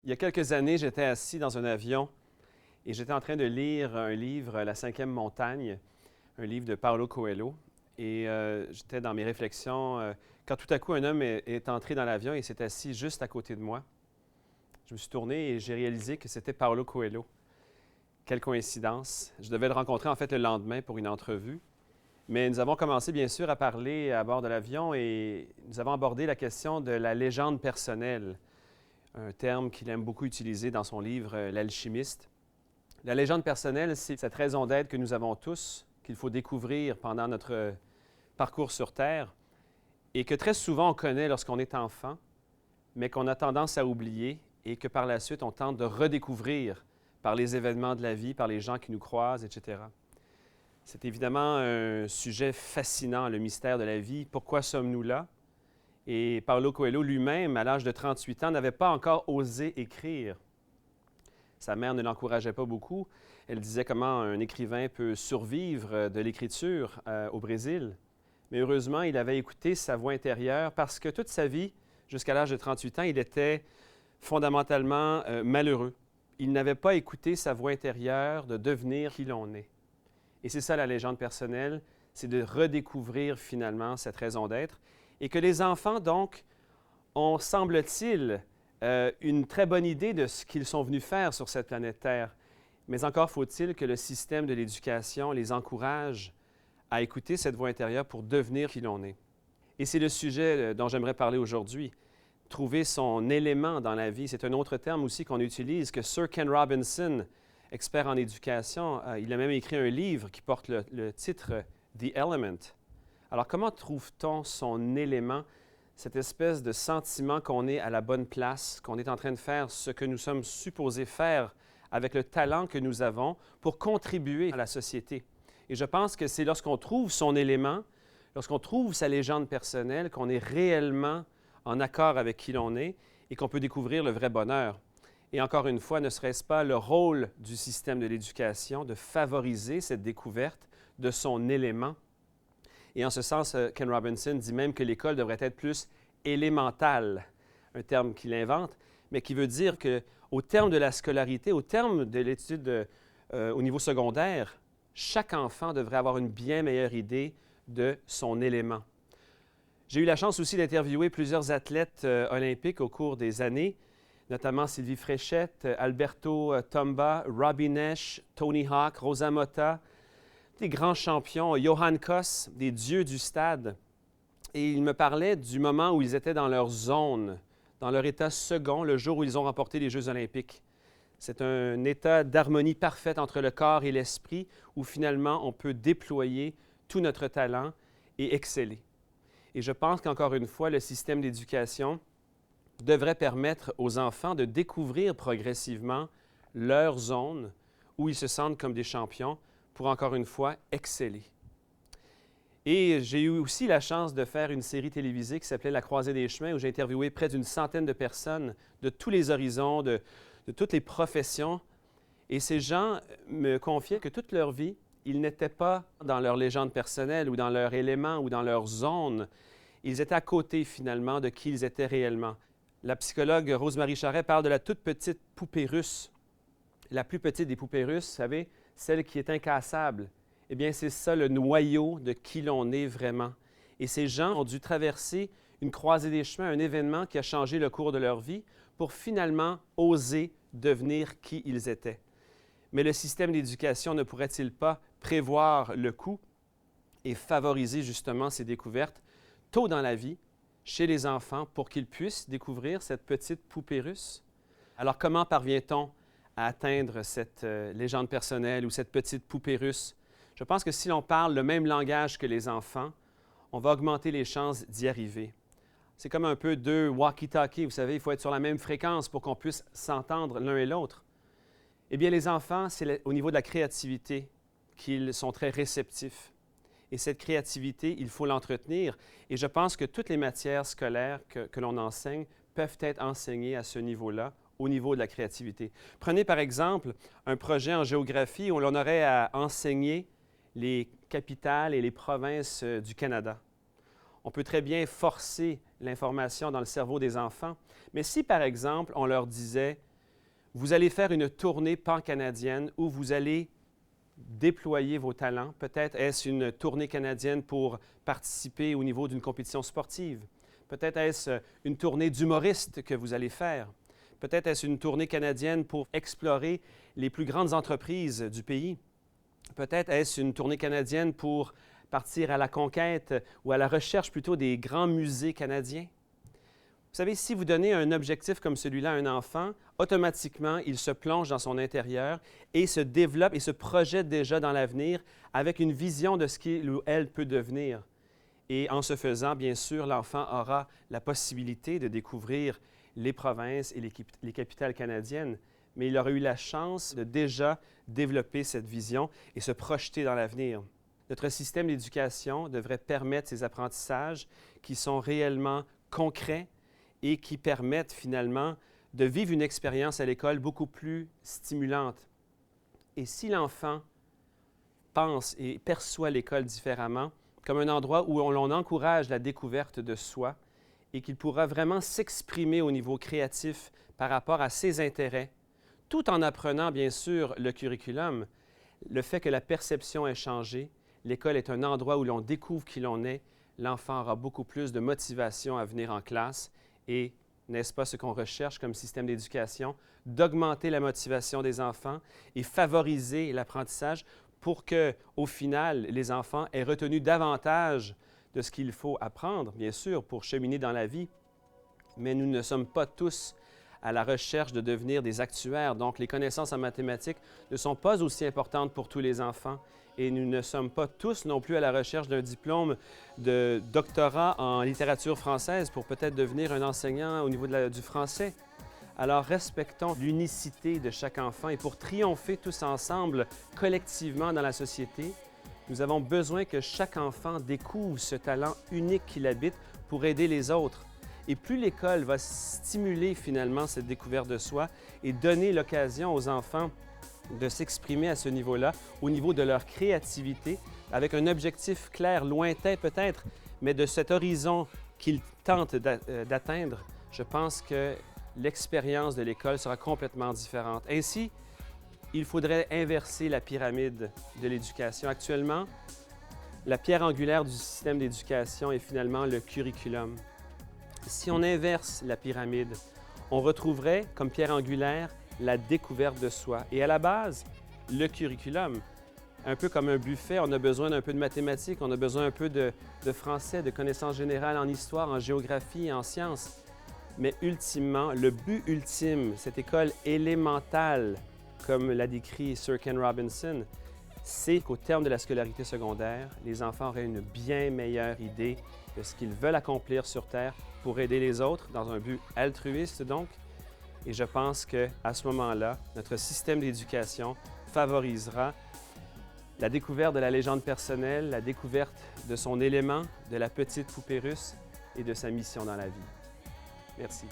Il y a quelques années, j'étais assis dans un avion et j'étais en train de lire un livre, La cinquième montagne, un livre de Paulo Coelho. Et j'étais dans mes réflexions quand tout à coup un homme est entré dans l'avion et s'est assis juste à côté de moi. Je me suis tourné et j'ai réalisé que c'était Paulo Coelho. Quelle coïncidence. Je devais le rencontrer en fait le lendemain pour une entrevue. Mais nous avons commencé bien sûr à parler à bord de l'avion et nous avons abordé la question de la légende personnelle, un terme qu'il aime beaucoup utiliser dans son livre L'Alchimiste. La légende personnelle, c'est cette raison d'être que nous avons tous, qu'il faut découvrir pendant notre parcours sur Terre et que très souvent on connaît lorsqu'on est enfant, mais qu'on a tendance à oublier et que par la suite on tente de redécouvrir par les événements de la vie, par les gens qui nous croisent, etc. C'est évidemment un sujet fascinant, le mystère de la vie. Pourquoi sommes-nous là? Et Paulo Coelho lui-même, à l'âge de 38 ans, n'avait pas encore osé écrire. Sa mère ne l'encourageait pas beaucoup. Elle disait comment un écrivain peut survivre de l'écriture au Brésil. Mais heureusement, il avait écouté sa voix intérieure parce que toute sa vie, jusqu'à l'âge de 38 ans, il était fondamentalement malheureux. Il n'avait pas écouté sa voix intérieure de devenir qui l'on est. Et c'est ça la légende personnelle, c'est de redécouvrir finalement cette raison d'être. Et que les enfants, donc, ont, semble-t-il, une très bonne idée de ce qu'ils sont venus faire sur cette planète Terre. Mais encore faut-il que le système de l'éducation les encourage à écouter cette voix intérieure pour devenir qui l'on est. Et c'est le sujet dont j'aimerais parler aujourd'hui. Trouver son élément dans la vie, c'est un autre terme aussi qu'on utilise, que Sir Ken Robinson, expert en éducation, il a même écrit un livre qui porte le titre The Element. Alors, comment trouve-t-on son élément, cette espèce de sentiment qu'on est à la bonne place, qu'on est en train de faire ce que nous sommes supposés faire avec le talent que nous avons pour contribuer à la société? Et je pense que c'est lorsqu'on trouve son élément, lorsqu'on trouve sa légende personnelle, qu'on est réellement en accord avec qui l'on est et qu'on peut découvrir le vrai bonheur. Et encore une fois, ne serait-ce pas le rôle du système de l'éducation de favoriser cette découverte de son élément? Et en ce sens, Ken Robinson dit même que l'école devrait être plus élémentale, un terme qu'il invente, mais qui veut dire qu'au terme de la scolarité, au terme de l'étude au niveau secondaire, chaque enfant devrait avoir une bien meilleure idée de son élément. J'ai eu la chance aussi d'interviewer plusieurs athlètes olympiques au cours des années, notamment Sylvie Fréchette, Alberto Tomba, Robbie Nesh, Tony Hawk, Rosa Motta, des grands champions, Johan Koss, des dieux du stade. Et ils me parlaient du moment où ils étaient dans leur zone, dans leur état second, le jour où ils ont remporté les Jeux olympiques. C'est un état d'harmonie parfaite entre le corps et l'esprit où finalement on peut déployer tout notre talent et exceller. Et je pense qu'encore une fois, le système d'éducation devrait permettre aux enfants de découvrir progressivement leur zone où ils se sentent comme des champions pour, encore une fois, exceller. Et j'ai eu aussi la chance de faire une série télévisée qui s'appelait La Croisée des chemins, où j'ai interviewé près d'une centaine de personnes de tous les horizons, de toutes les professions. Et ces gens me confiaient que toute leur vie, ils n'étaient pas dans leur légende personnelle ou dans leur élément ou dans leur zone. Ils étaient à côté, finalement, de qui ils étaient réellement. La psychologue Rose-Marie Charret parle de la toute petite poupée russe. La plus petite des poupées russes, vous savez, celle qui est incassable. Eh bien, c'est ça le noyau de qui l'on est vraiment. Et ces gens ont dû traverser une croisée des chemins, un événement qui a changé le cours de leur vie pour finalement oser devenir qui ils étaient. Mais le système d'éducation ne pourrait-il pas prévoir le coup et favoriser justement ces découvertes tôt dans la vie, chez les enfants, pour qu'ils puissent découvrir cette petite poupée russe? Alors, comment parvient-on à atteindre cette légende personnelle ou cette petite poupée russe? Je pense que si l'on parle le même langage que les enfants, on va augmenter les chances d'y arriver. C'est comme un peu deux walkie-talkies, vous savez, il faut être sur la même fréquence pour qu'on puisse s'entendre l'un et l'autre. Eh bien, les enfants, c'est au niveau de la créativité qu'ils sont très réceptifs. Et cette créativité, il faut l'entretenir. Et je pense que toutes les matières scolaires que l'on enseigne peuvent être enseignées à ce niveau-là, au niveau de la créativité. Prenez par exemple un projet en géographie où l'on aurait à enseigner les capitales et les provinces du Canada. On peut très bien forcer l'information dans le cerveau des enfants, mais si par exemple on leur disait Vous allez faire une tournée pan-canadienne où vous allez déployer vos talents. Peut-être est-ce une tournée canadienne pour participer au niveau d'une compétition sportive. Peut-être est-ce une tournée d'humoristes que vous allez faire. Peut-être est-ce une tournée canadienne pour explorer les plus grandes entreprises du pays. Peut-être est-ce une tournée canadienne pour partir à la conquête ou à la recherche plutôt des grands musées canadiens. Vous savez, si vous donnez un objectif comme celui-là à un enfant, automatiquement, il se plonge dans son intérieur et se développe et se projette déjà dans l'avenir avec une vision de ce qu'il ou elle peut devenir. Et en ce faisant, bien sûr, l'enfant aura la possibilité de découvrir les provinces et les capitales canadiennes, mais il aura eu la chance de déjà développer cette vision et se projeter dans l'avenir. Notre système d'éducation devrait permettre ces apprentissages qui sont réellement concrets et qui permettent finalement de vivre une expérience à l'école beaucoup plus stimulante. Et si l'enfant pense et perçoit l'école différemment, comme un endroit où l'on encourage la découverte de soi et qu'il pourra vraiment s'exprimer au niveau créatif par rapport à ses intérêts, tout en apprenant bien sûr le curriculum, le fait que la perception ait changé, l'école est un endroit où l'on découvre qui l'on est, l'enfant aura beaucoup plus de motivation à venir en classe et, n'est-ce pas ce qu'on recherche comme système d'éducation, d'augmenter la motivation des enfants et favoriser l'apprentissage pour que, au final, les enfants aient retenu davantage de ce qu'il faut apprendre, bien sûr, pour cheminer dans la vie. Mais nous ne sommes pas tous à la recherche de devenir des actuaires. Donc, les connaissances en mathématiques ne sont pas aussi importantes pour tous les enfants. Et nous ne sommes pas tous non plus à la recherche d'un diplôme de doctorat en littérature française pour peut-être devenir un enseignant au niveau du français. Alors, respectons l'unicité de chaque enfant et pour triompher tous ensemble, collectivement dans la société, nous avons besoin que chaque enfant découvre ce talent unique qu'il habite pour aider les autres. Et plus l'école va stimuler finalement cette découverte de soi et donner l'occasion aux enfants de s'exprimer à ce niveau-là, au niveau de leur créativité, avec un objectif clair, lointain peut-être, mais de cet horizon qu'ils tentent d'atteindre, je pense que l'expérience de l'école sera complètement différente. Ainsi, il faudrait inverser la pyramide de l'éducation. Actuellement, la pierre angulaire du système d'éducation est finalement le curriculum. Si on inverse la pyramide, on retrouverait comme pierre angulaire la découverte de soi. Et à la base, le curriculum, un peu comme un buffet, on a besoin d'un peu de mathématiques, on a besoin un peu de français, de connaissances générales en histoire, en géographie et en sciences. Mais ultimement, le but ultime, cette école élémentale, comme l'a décrit Sir Ken Robinson, c'est qu'au terme de la scolarité secondaire, les enfants auraient une bien meilleure idée de ce qu'ils veulent accomplir sur Terre pour aider les autres, dans un but altruiste donc. Et je pense qu'à ce moment-là, notre système d'éducation favorisera la découverte de la légende personnelle, la découverte de son élément, de la petite poupée russe et de sa mission dans la vie. Merci.